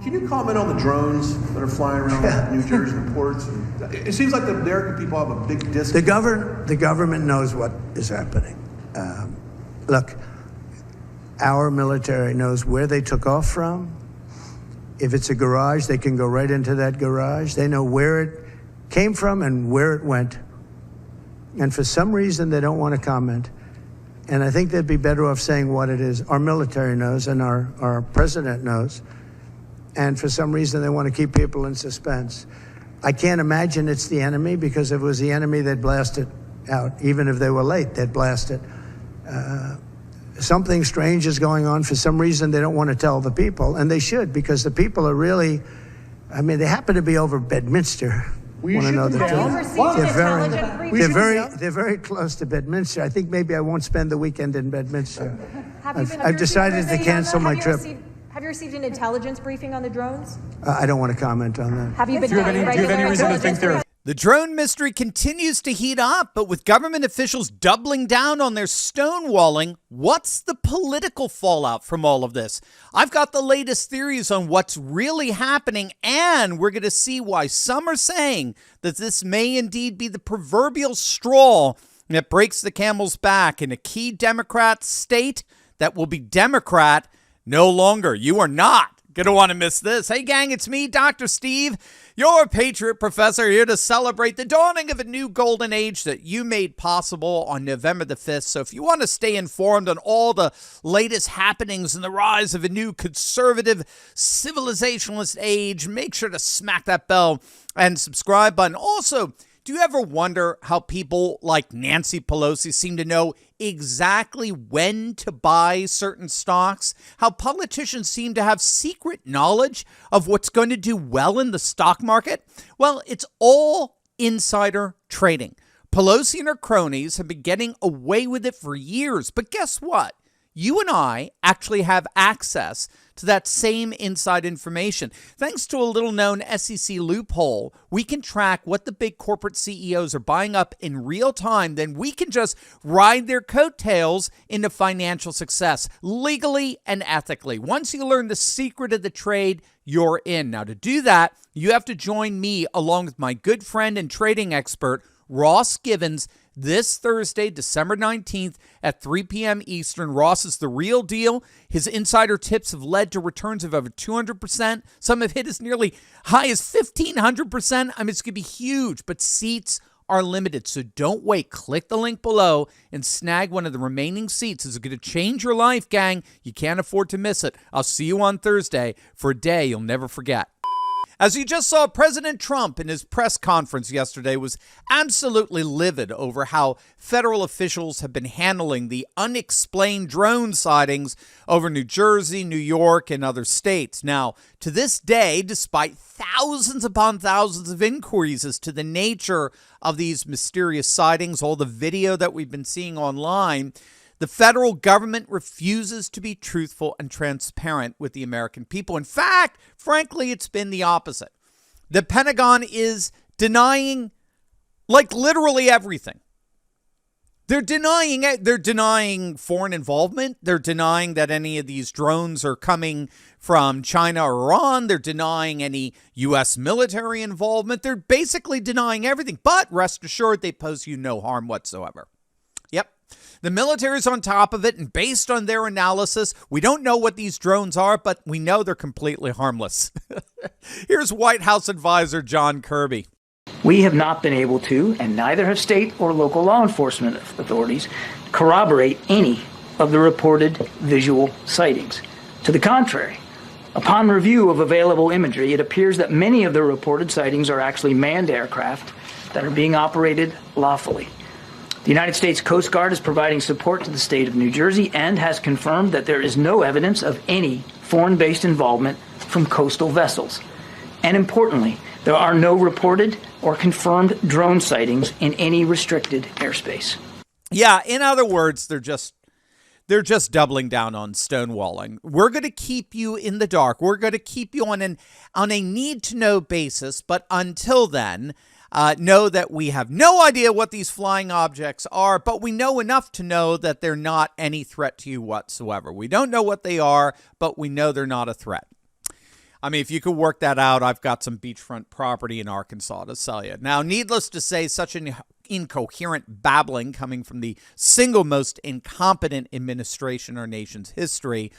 can you comment on the drones that are flying around New Jersey and ports? It seems like the American people have a big disconnect. The government knows what is happening. Look, our military knows where they took off from. If it's a garage, they can go right into that garage. They know where it came from and where it went. And for some reason, they don't want to comment. And I think they'd be better off saying what it is. Our military knows and our president knows. And for some reason, they want to keep people in suspense. I can't imagine it's the enemy, because if it was the enemy, they'd blast it out. Even if they were late, they'd blast it. Something strange is going on. For some reason, they don't want to tell the people. And they should, because the people are really, I mean, they happen to be over Bedminster. You should know they're very close to Bedminster. I think maybe I won't spend the weekend in Bedminster. I've decided to cancel my trip. Have you received an intelligence briefing on the drones? I don't want to comment on that. Have you been? Do you have any reason to think there? The drone mystery continues to heat up, but with government officials doubling down on their stonewalling, what's the political fallout from all of this? I've got the latest theories on what's really happening, and we're going to see why some are saying that this may indeed be the proverbial straw that breaks the camel's back in a key Democrat state that will be Democrat no longer. You are not going to want to miss this. Hey, gang, it's me, Dr. Steve, your Patriot Professor, here to celebrate the dawning of a new golden age that you made possible on November the 5th. So if you want to stay informed on all the latest happenings and the rise of a new conservative civilizationalist age, make sure to smack that bell and subscribe button. Also, do you ever wonder how people like Nancy Pelosi seem to know exactly when to buy certain stocks? How politicians seem to have secret knowledge of what's going to do well in the stock market? Well, it's all insider trading. Pelosi and her cronies have been getting away with it for years. But guess what? You and I actually have access to that same inside information. Thanks to a little-known SEC loophole, we can track what the big corporate CEOs are buying up in real time. Then we can just ride their coattails into financial success, legally and ethically. Once you learn the secret of the trade, you're in. Now, to do that, you have to join me along with my good friend and trading expert, Ross Givens, this Thursday, December 19th at 3 p.m. Eastern. Ross is the real deal. His insider tips have led to returns of over 200%. Some have hit as nearly high as 1,500%. I mean, it's going to be huge, but seats are limited. So don't wait. Click the link below and snag one of the remaining seats. It's going to change your life, gang. You can't afford to miss it. I'll see you on Thursday for a day you'll never forget. As you just saw, President Trump in his press conference yesterday was absolutely livid over how federal officials have been handling the unexplained drone sightings over New Jersey, New York, and other states. Now, to this day, despite thousands upon thousands of inquiries as to the nature of these mysterious sightings, all the video that we've been seeing online, the federal government refuses to be truthful and transparent with the American people. In fact, frankly, it's been the opposite. The Pentagon is denying, like, literally everything. They're denying it. They're denying foreign involvement. They're denying that any of these drones are coming from China or Iran. They're denying any U.S. military involvement. They're basically denying everything. But rest assured, they pose you no harm whatsoever. Yep. The military is on top of it, and based on their analysis, we don't know what these drones are, but we know they're completely harmless. Here's White House advisor John Kirby. We have not been able to, and neither have state or local law enforcement authorities, corroborate any of the reported visual sightings. To the contrary, upon review of available imagery, it appears that many of the reported sightings are actually manned aircraft that are being operated lawfully. The United States Coast Guard is providing support to the state of New Jersey and has confirmed that there is no evidence of any foreign-based involvement from coastal vessels. And importantly, there are no reported or confirmed drone sightings in any restricted airspace. Yeah, in other words, they're just doubling down on stonewalling. We're going to keep you in the dark. We're going to keep you on a need-to-know basis, but until then, know that we have no idea what these flying objects are, but we know enough to know that they're not any threat to you whatsoever. We don't know what they are, but we know they're not a threat. I mean, if you could work that out, I've got some beachfront property in Arkansas to sell you. Now, needless to say, such an incoherent babbling coming from the single most incompetent administration in our nation's history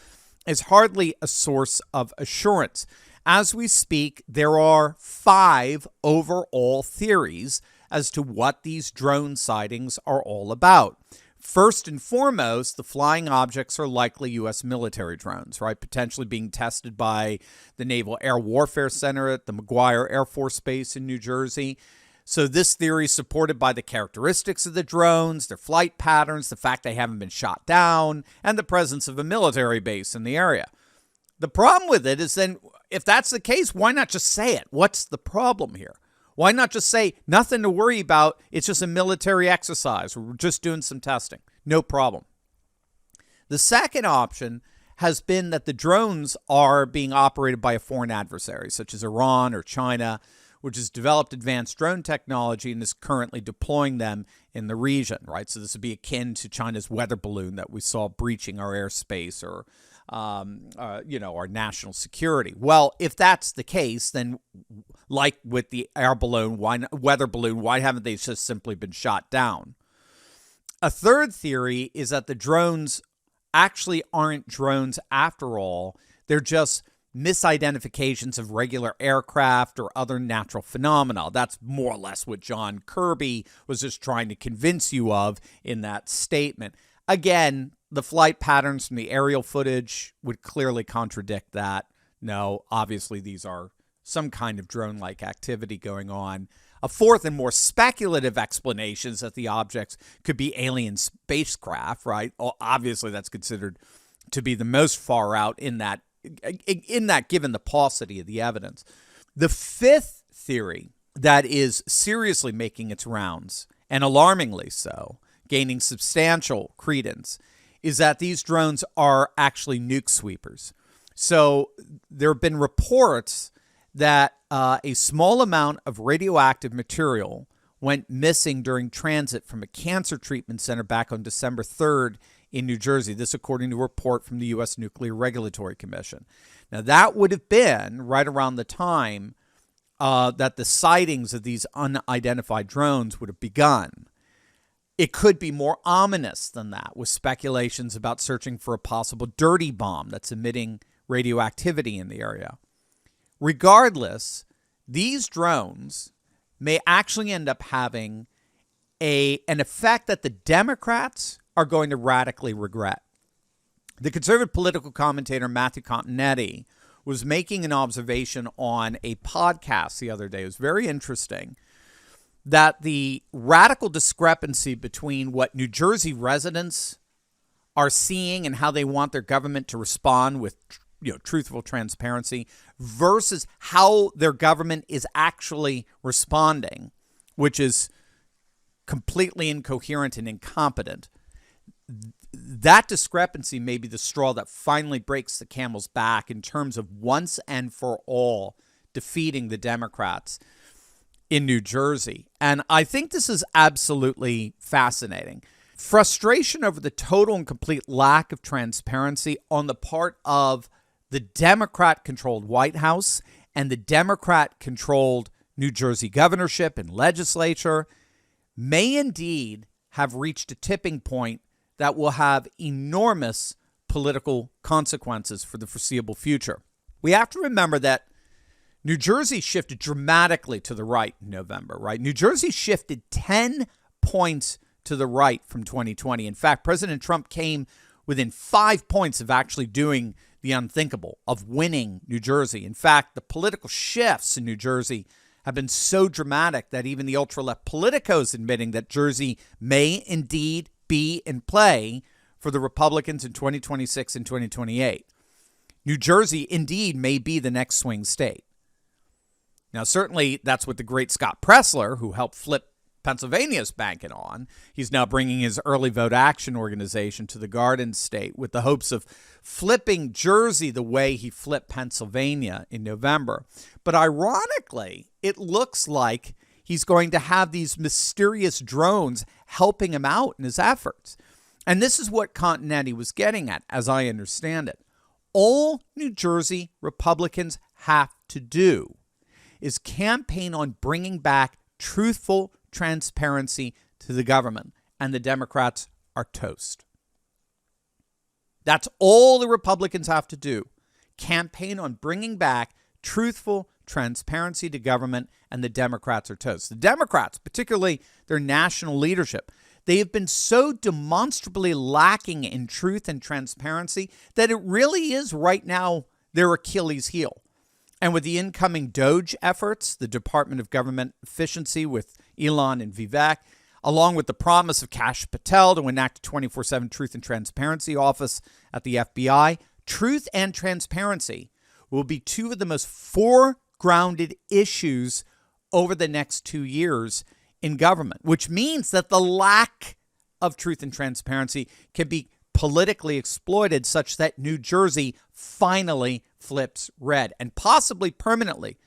is hardly a source of assurance. As we speak, there are 5 overall theories as to what these drone sightings are all about. First and foremost, the flying objects are likely U.S. military drones, right? Potentially being tested by the Naval Air Warfare Center at the McGuire Air Force Base in New Jersey. So this theory is supported by the characteristics of the drones, their flight patterns, the fact they haven't been shot down, and the presence of a military base in the area. The problem with it is then, if that's the case, why not just say it? What's the problem here? Why not just say, nothing to worry about, it's just a military exercise, we're just doing some testing, no problem. The second option has been that the drones are being operated by a foreign adversary, such as Iran or China, which has developed advanced drone technology and is currently deploying them in the region, right? So this would be akin to China's weather balloon that we saw breaching our airspace or our national security. Well, if that's the case, then like with the weather balloon, why haven't they just simply been shot down? A third theory is that the drones actually aren't drones after all. They're just misidentifications of regular aircraft or other natural phenomena. That's more or less what John Kirby was just trying to convince you of in that statement. Again, the flight patterns from the aerial footage would clearly contradict that. No, obviously these are some kind of drone-like activity going on. A fourth and more speculative explanation is that the objects could be alien spacecraft, right? Obviously that's considered to be the most far out in that given the paucity of the evidence. The fifth theory that is seriously making its rounds, and alarmingly so, gaining substantial credence, is that these drones are actually nuke sweepers. So there have been reports that a small amount of radioactive material went missing during transit from a cancer treatment center back on December 3rd in New Jersey. This according to a report from the U.S. Nuclear Regulatory Commission. Now, that would have been right around the time that the sightings of these unidentified drones would have begun. It could be more ominous than that, with speculations about searching for a possible dirty bomb that's emitting radioactivity in the area. Regardless, these drones may actually end up having an effect that the Democrats are going to radically regret. The conservative political commentator Matthew Continetti was making an observation on a podcast the other day. It was very interesting that the radical discrepancy between what New Jersey residents are seeing and how they want their government to respond with truthful transparency versus how their government is actually responding, which is completely incoherent and incompetent. That discrepancy may be the straw that finally breaks the camel's back in terms of once and for all defeating the Democrats in New Jersey. And I think this is absolutely fascinating. Frustration over the total and complete lack of transparency on the part of the Democrat-controlled White House and the Democrat-controlled New Jersey governorship and legislature may indeed have reached a tipping point that will have enormous political consequences for the foreseeable future. We have to remember that New Jersey shifted dramatically to the right in November, right? New Jersey shifted 10 points to the right from 2020. In fact, President Trump came within 5 points of actually doing the unthinkable, of winning New Jersey. In fact, the political shifts in New Jersey have been so dramatic that even the ultra-left politicos admitting that Jersey may indeed be in play for the Republicans in 2026 and 2028. New Jersey indeed may be the next swing state. Now, certainly that's what the great Scott Pressler, who helped flip Pennsylvania, is banking on. He's now bringing his early vote action organization to the Garden State with the hopes of flipping Jersey the way he flipped Pennsylvania in November. But ironically, it looks like he's going to have these mysterious drones helping him out in his efforts. And this is what Continetti was getting at, as I understand it. All New Jersey Republicans have to do is campaign on bringing back truthful transparency to the government, and the Democrats are toast. That's all the Republicans have to do. Campaign on bringing back truthful transparency to government, and the Democrats are toast. The Democrats, particularly their national leadership, they have been so demonstrably lacking in truth and transparency that it really is right now their Achilles heel. And with the incoming DOGE efforts, the Department of Government Efficiency with Elon and Vivek, along with the promise of Kash Patel to enact a 24/7 Truth and Transparency Office at the FBI, truth and transparency will be two of the most foregrounded issues over the next 2 years in government, which means that the lack of truth and transparency can be politically exploited such that New Jersey finally flips red, and possibly permanently,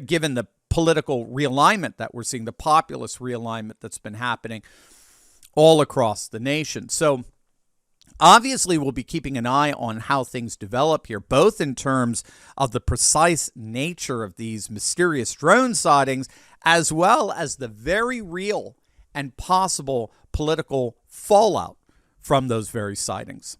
given the political realignment that we're seeing, the populist realignment that's been happening all across the nation. So obviously, we'll be keeping an eye on how things develop here, both in terms of the precise nature of these mysterious drone sightings, as well as the very real and possible political fallout from those very sightings.